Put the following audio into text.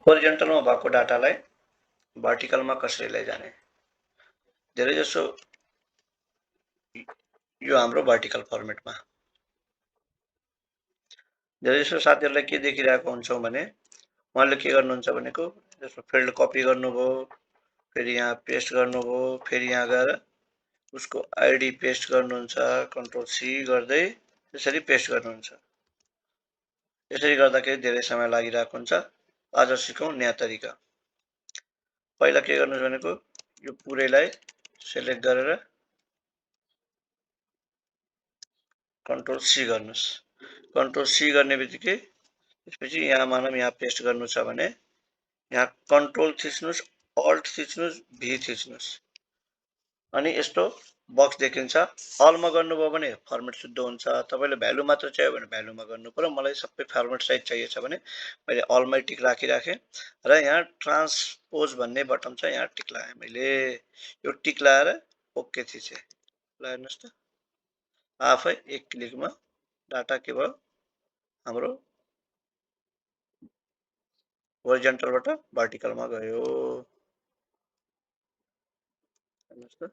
होरिजेन्टलमा भएको डाटालाई भर्टिकलमा कसरी लैजाने। धेरै जसो यो हाम्रो भर्टिकल फर्मेटमा। धेरै जसो साथीहरुलाई के देखिरहेको हुन्छौं भने उहाँले के गर्नुहुन्छ भनेको जस्तो फिल्ड कपी गर्नुभयो, फेरि यहाँ पेस्ट गर्नुभयो, फेरि यहाँ गएर उसको आईडी पेस्ट गर्नुहुन्छ, कन्ट्रोल सी गर्दै त्यसरी पेस्ट गर्नुहुन्छ। यसरी गर्दाखेरि धेरै समय लागिरहेको हुन्छ। आज सिकौं नयाँ तरिका। पहिला के गर्नुस् भनेको यो पुरैलाई सिलेक्ट गरेर कन्ट्रोल सी गर्नुस्। कन्ट्रोल सी गर्ने बित्तिकै त्यसपछि यहाँ मानौं यहाँ पेस्ट गर्नु छ भने यहाँ कन्ट्रोल थिच्नुस्, अल्ट थिच्नुस्, भी थिच्नुस् अनि यस्तो बक्स देखिन्छ। अलमा गर्नुभयो भने फर्मेट शुद्ध हुन्छ। तपाईले भ्यालु मात्र चाहियो भने भ्यालुमा गर्नु पर्यो। मलाई सबै फर्मेट सहित चाहिएको छ भने मैले अलमै टिक राखिराखे र यहाँ ट्रान्सपोज भन्ने बटन छ, यहाँ टिक लगाए मैले। यो टिक लगाएर ओके थिचे। ल हेर्नुस् त आफै एक क्लिकमा डाटा के भयो हाम्रो होरिजेन्टलबाट भर्टिकलमा गयो। हेर्नुस् त